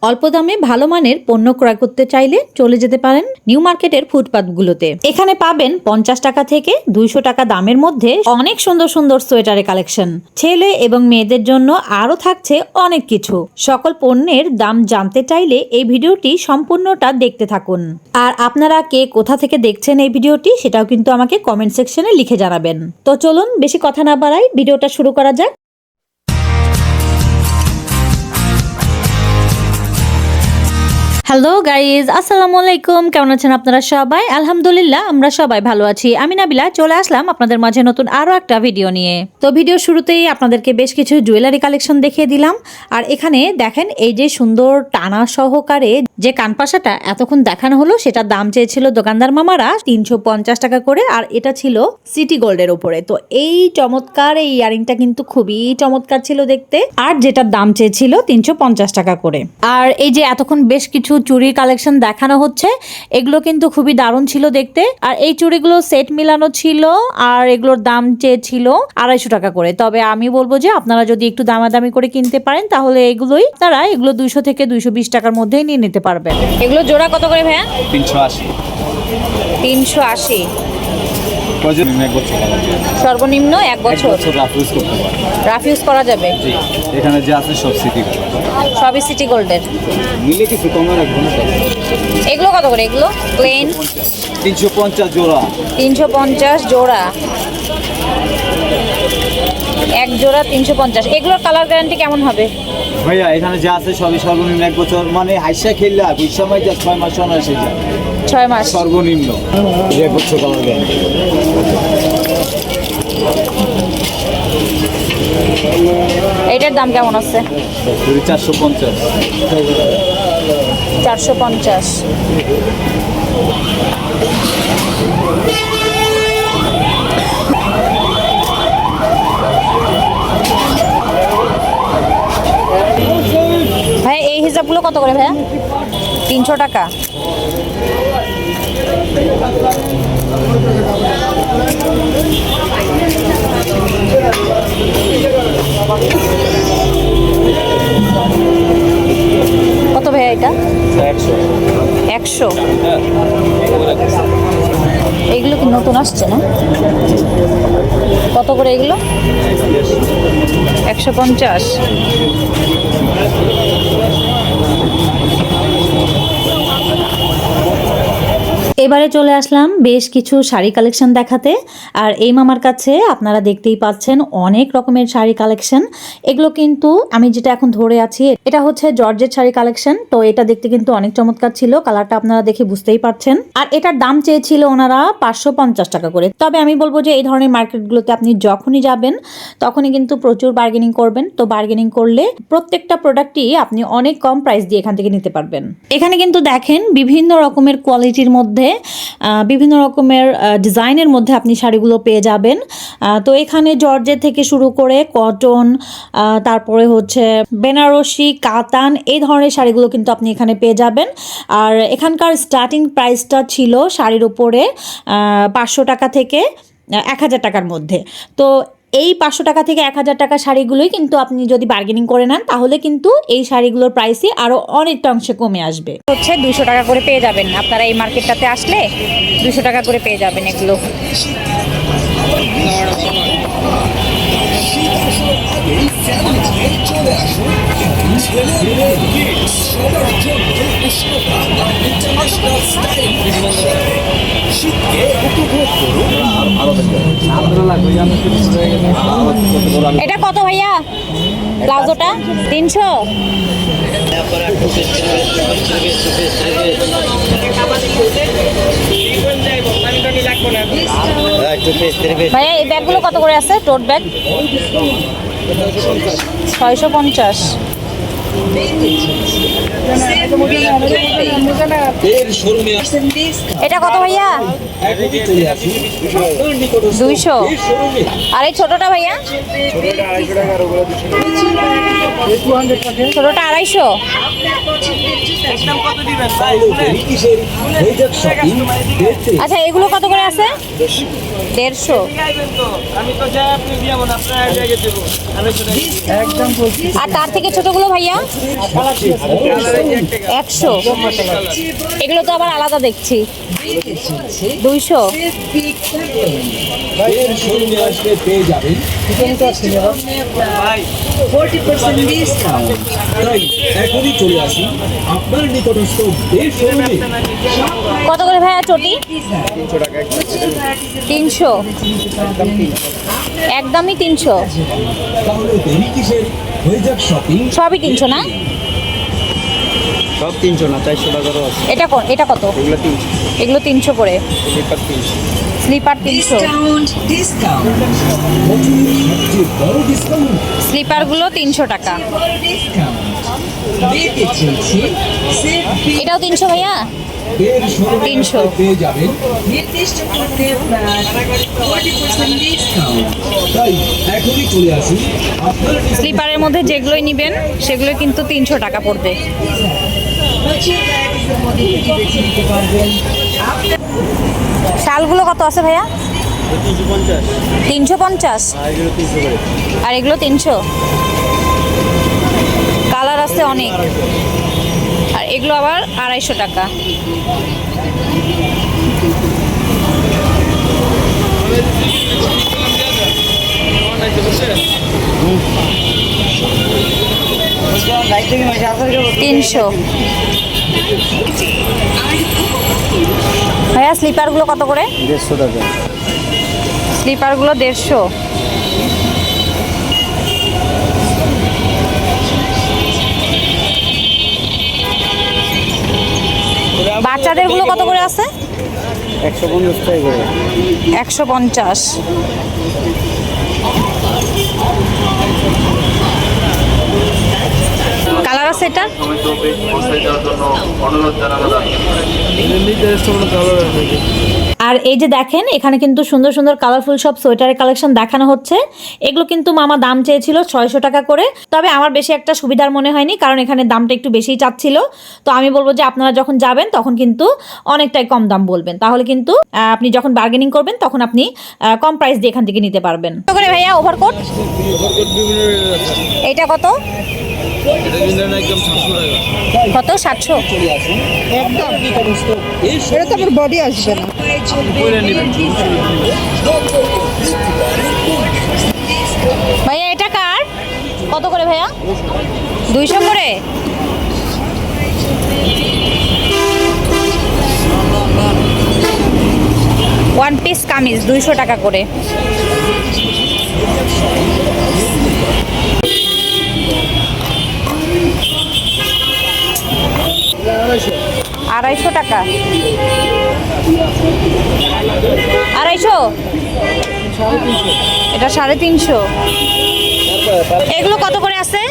অল্প দামে ভালো মানের পণ্য ক্রয় করতে চাইলে চলে যেতে পারেন নিউ মার্কেটের ফুটপাতগুলোতে। এখানে পাবেন 50 টাকা থেকে 200 টাকা দামের মধ্যে অনেক সুন্দর সুন্দর সোয়েটারের কালেকশন। ছেলে এবং মেয়েদের জন্য আরো থাকছে অনেক কিছু। সকল পণ্যের দাম জানতে চাইলে এই ভিডিওটি সম্পূর্ণটা দেখতে থাকুন। আর আপনারা কে কোথা থেকে দেখছেন এই ভিডিওটি সেটাও কিন্তু আমাকে কমেন্ট সেকশনে লিখে জানাবেন। তো চলুন বেশি কথা না বাড়াই ভিডিওটা শুরু করা যাক। হ্যালো গাইজ, আসসালামু আলাইকুম। কেমন আছেন আপনারা সবাই? আলহামদুলিল্লাহ আমরা সবাই ভালো আছি। আমি নাবিলা চলে আসলাম আপনাদের মাঝে নতুন আরো একটা ভিডিও নিয়ে। তো ভিডিও শুরুতেই আপনাদেরকে বেশ কিছু জুয়েলারি কালেকশন দেখিয়ে দিলাম। আর এখানে দেখেন এই যে সুন্দর টানা সহকারে যে কানপাশাটা এতক্ষণ দেখানো হলো, সেটার দাম চেয়েছিল দোকানদার মামারা 350 টাকা করে। আর এটা ছিল সিটি গোল্ডের উপরে। তো এই চমৎকার এই ইয়ারিংটা কিন্তু খুবই চমৎকার ছিল দেখতে, আর যেটার দাম চেয়েছিল 350 টাকা করে। আর এই যে এতক্ষণ বেশ কিছু চুড়ির কালেকশন দেখানো হচ্ছে, এগুলো কিন্তু খুবই দারুণ ছিল দেখতে। আর এই চুড়িগুলো সেট মিলানো ছিল, আর এগুলোর দাম চেয়েছিল 250 টাকা করে। তবে আমি বলবো যে আপনারা যদি একটু দামাদামি করে কিনতে পারেন তাহলে এগুলো 200 থেকে 220 টাকার মধ্যেই নিয়ে নিতে পারবেন। এগুলো জোড়া কত করে ভাইয়া? 380। 380 সর্বনিম্ন 1 বছর রাফ ইউজ করা যাবে। এখানে যে আছে সব সিটি সবই সিটি গোল্ডের। মিলে কিছু কমে রাখবেন। এগুলো কত করে? এগুলো প্লেন 350 জোড়া। 350 জোড়া, এক জোড়া 350। এগুলোর কালার গ্যারান্টি কেমন হবে ভাইয়া? এখানে যে আছে সবই সর্বনিম্ন 1 বছর, মানে হাইসা খেললা ওই সময় যা 6 মাস অনায়াসে যায়। 6 মাস সর্বনিম্ন 1 বছর কালার গ্যারান্টি। এইটার দাম কেমন আছে? 450। 450। ভাই এই হিসাবগুলো কত করে ভাইয়া? 300 টাকা। কত ভাইয়া এটা? 100। এইগুলো কি নতুন আসছে না? কত করে এগুলো? 150। এবারে চলে আসলাম বেশ কিছু শাড়ি কালেকশন দেখাতে। আর এই মামার কাছে আপনারা দেখতেই পাচ্ছেন অনেক রকমের শাড়ি কালেকশন। এগুলো কিন্তু আমি যেটা এখন ধরে আছি এটা হচ্ছে জর্জেট শাড়ি কালেকশন। তো এটা দেখতে কিন্তু অনেক চমৎকার ছিল, কালারটা আপনারা দেখে বুঝতেই পারছেন। আর এটার দাম চেয়েছিল ওনারা 550 টাকা করে। তবে আমি বলবো যে এই ধরনের মার্কেটগুলোতে আপনি যখনই যাবেন তখনই কিন্তু প্রচুর বার্গেনিং করবেন। তো বার্গেনিং করলে প্রত্যেকটা প্রোডাক্টই আপনি অনেক কম প্রাইস দিয়ে এখান থেকে নিতে পারবেন। এখানে কিন্তু দেখেন বিভিন্ন রকমের কোয়ালিটির মধ্যে, বিভিন্ন রকমের ডিজাইনের মধ্যে আপনি শাড়িগুলো পেয়ে যাবেন। তো এখানে জর্জেট থেকে শুরু করে কটন, তারপরে হচ্ছে বেনারসি, কাতান, এই ধরনের শাড়িগুলো কিন্তু আপনি এখানে পেয়ে যাবেন। আর এখানকার স্টার্টিং প্রাইসটা ছিল শাড়ির উপরে 500 টাকা থেকে 1000 টাকার মধ্যে। তো এই 500 টাকা থেকে 1000 টাকা শাড়িগুলোই কিন্তু আপনি যদি বার্গেনিং করে নেন তাহলে কিন্তু এই শাড়িগুলোর প্রাইসই আরও অনেকটা অংশে কমে আসবে। হচ্ছে 200 টাকা করে পেয়ে যাবেন আপনারা এই মার্কেটটাতে আসলে। 200 টাকা করে পেয়ে যাবেন এগুলো। এটা কত ভাইয়া? প্লাজোটা 300। ভাইয়া এই ব্যাগগুলো কত করে আছে? টোট ব্যাগ 650। এটা কত ভাইয়া? 200। আর এই ছোটটা ভাইয়া? ছোটটা 250। আচ্ছা এগুলো কত করে আছে? 150। আর তার থেকে ছোটগুলো ভাইয়া? 100। এগুলো তো আবার আলাদা দেখছি। 200। পেয়ে যাবেন 40% ডিসকাউন্ট। তাই এখনই চলে আসুন আপনার নিকটস্থ দেশ শোরুমে। কত করে ভাইয়া চটি? 300। একদমই 300। তাহলে দেরি কিসের, হয়ে যাক শপিং। সবই 300 না? সব 300 না, 400 টাকারও আছে। এটা কত? এগুলো 300, এগুলো 300 করে। স্লিপার 300। স্লিপার 300। ডিসকাউন্ট বছরের সবচেয়ে বড় ডিসকাউন্ট। স্লিপারগুলো 300 টাকা। পেতে চলছে সেফ এটাও 300 ভাইয়া? এর শোরুমে 300। পেয়ে যাবেন নির্দিষ্ট করতে 40% ডিসকাউন্ট। তাই এখনই চলে আসুন আপনার স্লিপারের মধ্যে যেগুলোই নেবেন সেগুলো কিন্তু 300 টাকা পড়বে। শালগুলো কত আছে ভাইয়া? 350। আর এগুলো 300। কালার আছে অনেক। আর এগুলো আবার 250 টাকা। তিনশো। ভাইয়া স্লিপারগুলো কত করে? 150 টাকা। স্লিপারগুলো 150। বাচ্চাদেরগুলো কত করে আছে? 150 টাকা করে। 150। কালার আছে এটা? আর এই যে দেখেন এখানে কিন্তু সুন্দর সুন্দর কালারফুল সব সোয়েটারের কালেকশন দেখানো হচ্ছে। এগুলো কিন্তু মামা দাম চেয়েছিল 600 টাকা করে, তবে আমার বেশি একটা সুবিধার মনে হয়নি, কারণ এখানে দামটা একটু বেশিই চাচ্ছিল। তো আমি বলবো যে আপনারা যখন যাবেন তখন কিন্তু অনেকটাই কম দাম বলবেন, তাহলে কিন্তু আপনি যখন বার্গেনিং করবেন তখন আপনি কম প্রাইস দিয়ে এখান থেকে নিতে পারবেন। কত করে ভাইয়া ওভারকোট? এইটা কত? কত? 700? একদম এটা তো আমার বডি আসবে না। ভাইয়া এটা কার? কত করে ভাইয়া? 200 করে। ওয়ান পিস কামিজ 200 টাকা করে। আড়াইশো টাকা। 250? এটা 350। এগুলো কত করে আছে?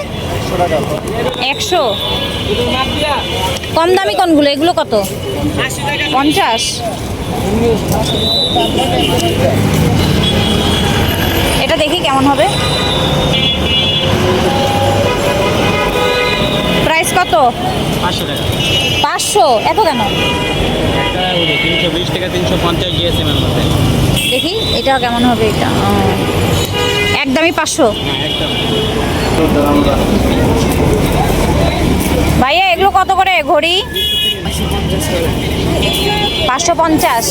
100। কম দামি কোনগুলো? এগুলো কত? 50। এটা দেখি কেমন হবে। প্রাইস কত? 500 টাকা। 500? এত কেন? 320 টাকা, 350 জিএসএম এর মধ্যে। দেখি এটা কেমন হবে। এটা একদমই 500। একদম। ভাইয়া এগুলো কত করে ঘড়ি? 550।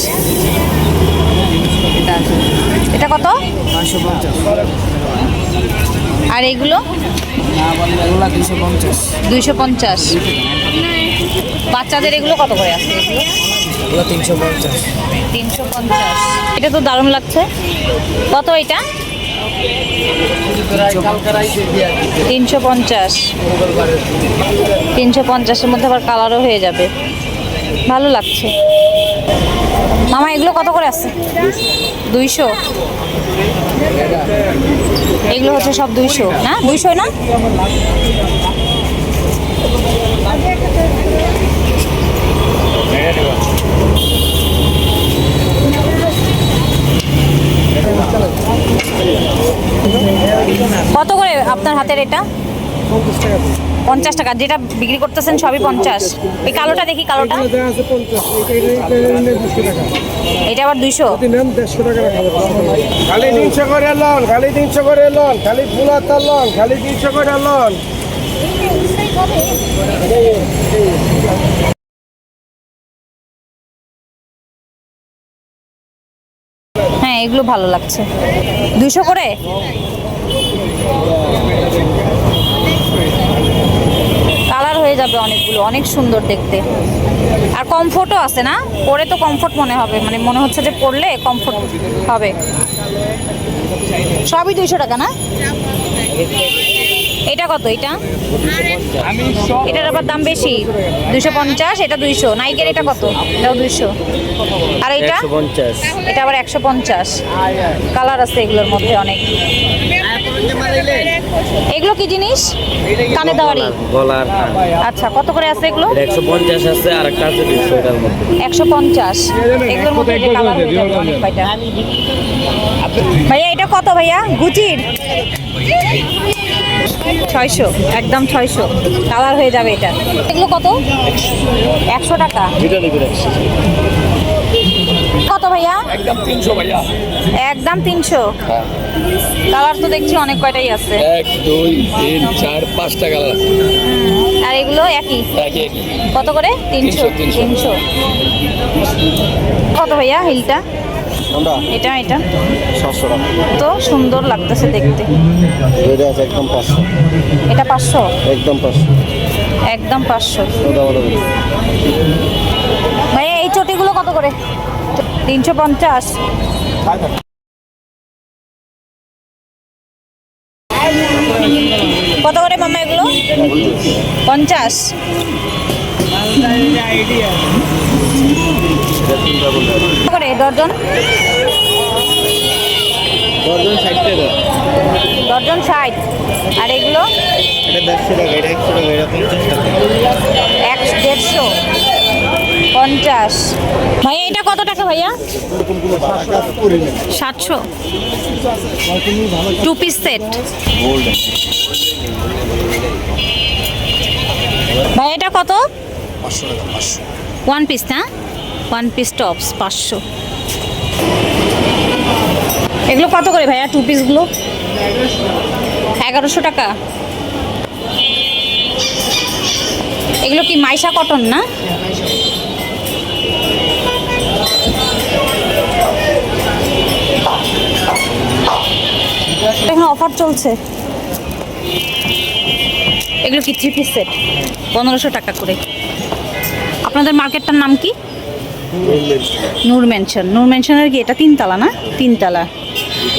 এটা কত? 550। আর এগুলো? 250। বাচ্চাদের এগুলো কত করে আছে? এগুলো 350। এটা তো দারুণ লাগছে। কত এটা? 350। 350-এর মধ্যে আবার কালারও হয়ে যাবে, ভালো লাগছে। মামা এগুলো কত করে আছে? 200। এগুলো হচ্ছে সব 200 না? 200 না? হাতের এটা 50 টাকা, যেটা বিক্রি করতেছেন সবই 50। এই কালোটা দেখি, কালোটা এটা আবার 200। খালি 300 করে লন, খালি 300 করে লন, খালি ফুলাতা লন, খালি 300 করে লন। হ্যাঁ এগুলো ভালো লাগছে, 200 করে। কালার হয়ে যাবে অনেকগুলো, অনেক সুন্দর দেখতে, আর কমফোর্টও আছে না, পরে তো কমফোর্ট মনে হবে, মানে মনে হচ্ছে যে পরলে কমফোর্ট হবে। সবই 200 টাকা না? এটা কত? এটা এটার আবার দাম বেশি, 250, এটা 200। নাইকের এটা কত? এটাও 200। আর এটা এটা আবার 150। কালার আছে এগুলোর মধ্যে অনেক। এগুলো কি জিনিস? কানে দেওয়ারি, গলার আচ্ছা কত করে আছে এগুলো? 150 আছে, আর একটা আছে 200 এর মধ্যে। 150। এগুলোর মধ্যে যে কালার হয়ে যাবে অনেক কয়টা। ভাইয়া এটা কত ভাইয়া? গুচির 600, একদম 600। কালার হয়ে যাবে এটা। এগুলো কত? 100 টাকা। কত ভাইয়া? একদম 300 ভাইয়া। একদম 300। কালার তো দেখছি অনেক কয়টাই আছে। 1 2 3 4 5টা কালার আছে। আর এগুলো একই একই। কত করে? 300। 300। কত ভাইয়া হিলটা? এটা এটা 700 টাকা। তো সুন্দর লাগতেছে দেখতে। এটা আছে একদম 500। এটা 500, একদম 500। একদম 500। ওটা বড় বড়। ভাইয়া এই চটিগুলো কত করে? 350। কত করে মামা এগুলো? 50। কত করে দর্জন? দর্জন 60 টাকা। দর্জন 60। আর এগুলো? এটা 150 টাকা, এটা 100 টাকা, এটা 50 টাকা। 150, 50। ভাইয়া এটা কত টাকা ভাইয়া? 700। 2 পিস সেট। ভাই এটা কত? 500 টাকা। 500। 1 পিস না? 1 পিস টপস 500। এগুলো কত করে ভাইয়া 2 পিসগুলো? 1100 টাকা। এগুলো কি মাইশা কটন না? এখন অফার চলছে। এগুলো কি 3 পিস সেট? 1500 টাকা করে। আপনাদের মার্কেটটার নাম কি? নূর মেনশন। নূর মেনশনের কি এটা 3 তলা না? 3 তলা।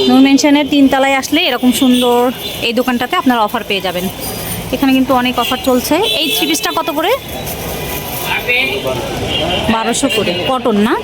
নূর মেনশনের 3 তলায় আসলে এরকম সুন্দর এই দোকানটাতে আপনারা অফার পেয়ে যাবেন। এখানে কিন্তু অনেক অফার চলছে। এই 3 পিসটা কত করে? 1200 করে। কটন না?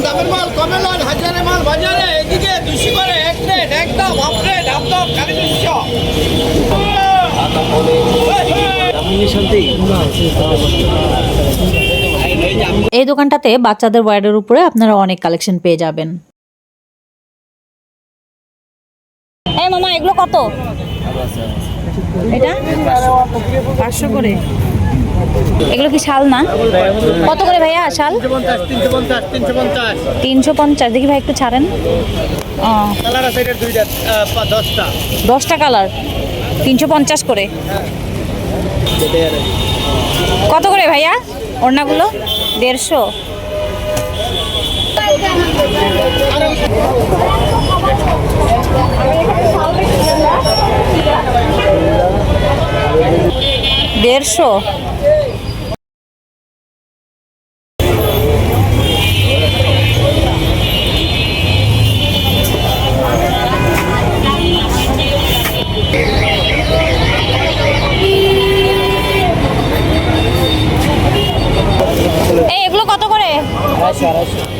দামের মাল কমে লন, হাজারে মাল বাজারে, এদিকে 200 করে এক প্লেট, একদম আপডেট, একদম খালি 200। এই দোকানটাতে বাচ্চাদের ওয়্যারের উপরে আপনারা অনেক কালেকশন পেয়ে যাবেন। এই মামা এগুলো কত? এটা 500 করে। এগুলো কি শাল না? কত করে ভাইয়া শাল? 350। দেখি ভাই একটু ছাড়েন। কালার আছে এটা 10টা। 10টা কালার 350 করে। কত করে ভাইয়া ওড়নাগুলো? 150। দেড়শো।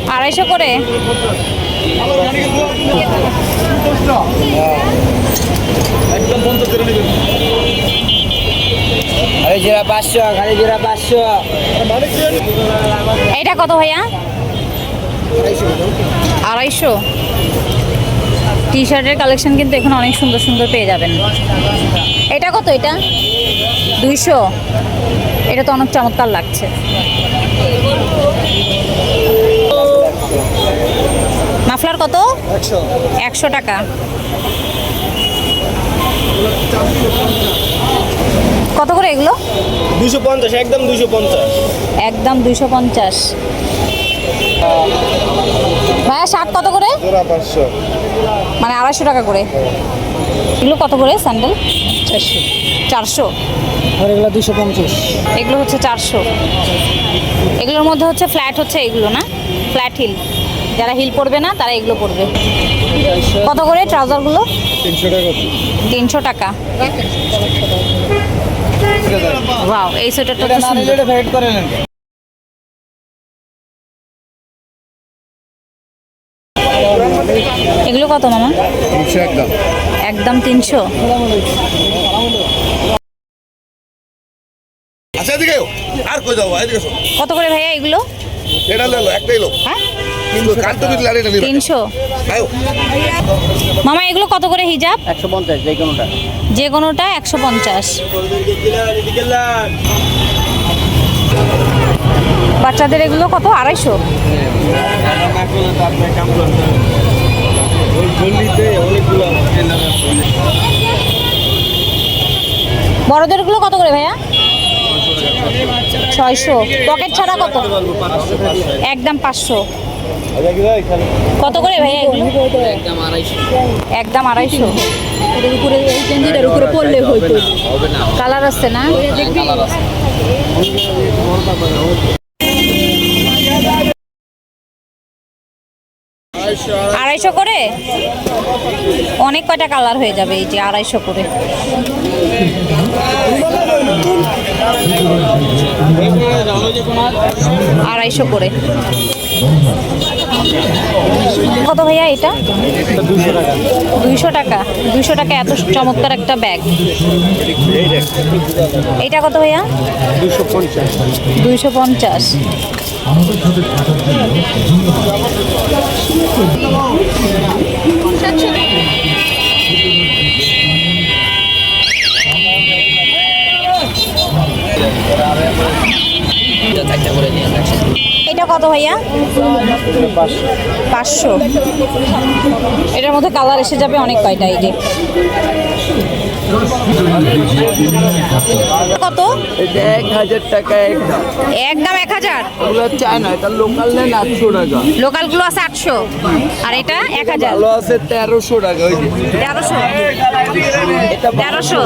250 করে। একদম 50 করে নেবেন। আরে জিরা 500, খালি জিরা 500। এটা কত ভাইয়া? 250। টি শার্টের কালেকশন কিন্তু এখানে অনেক সুন্দর সুন্দর পেয়ে যাবেন। এটা কত? এটা 200। এটা তো অনেক চমৎকার লাগছে। মাফলার কত? 100 টাকা। কত করে এগুলো? 250, একদম 250। একদম 250। ভাইয়া শার্ট কত করে? জোড়া 500। মানে 250 টাকা করে। এগুলো কত করে স্যান্ডেল? 400। আর এগুলো 250। এগুলো হচ্ছে 400। এগুলোর মধ্যে হচ্ছে ফ্ল্যাট হচ্ছে এগুলো না, ফ্ল্যাট হিল। যারা হিল পরবে না তারা এগুলো পরবে। কত করে ট্রাউজারগুলো? 300 টাকা। 300 টাকা। ওয়াও, এই সোয়েটারটা তো এটা না নিলে সুন্দর। এটা ফেড করে নেন। এগুলো কত মামা? 300 একদম। একদম 300। আচ্ছা এদিকে আর কই যাবো, এদিকে শোন। কত করে ভাইয়া এগুলো? এটা লো, একটাই লো। হ্যাঁ, কিন্তু কাটতে বিল আর এটা নিবে। 300। আয়ো। মামা এগুলো কত করে হিজাব? 150 যে কোনোটা। যে কোনোটা 150। বাচ্চাদের এগুলো কত? 250। বড়দেরগুলো কত করে ভাইয়া? 600। পকেট ছাড়া কত? একদম 500। কত করে ভাইয়া এগুলো? একদম 250। একদম 250। এর উপরে এই গেঞ্জিটার উপরে পরলে হইতো। কালার আছে না? দেখবি? কালার আছে। 250 করে। অনেক কয়টা কালার হয়ে যাবে এই যে 250 করে। 250 করে। কত ভাইয়া এটা? 200 টাকা। 200 টাকা এত চমৎকার একটা ব্যাগ। এটা কত ভাইয়া? 250। এটা কত ভাইয়া? 500। এটার মধ্যে কালার এসে যাবে অনেক কয়টা। এই যে কত? এটা 1000 টাকা একদম। একদম 1000। এগুলো চায় না, এটা লোকাল নেন 800 টাকা। লোকালগুলো আছে 800 আর এটা 1000। ভালো আছে 1300 টাকা। ওই যে 1300। 1300।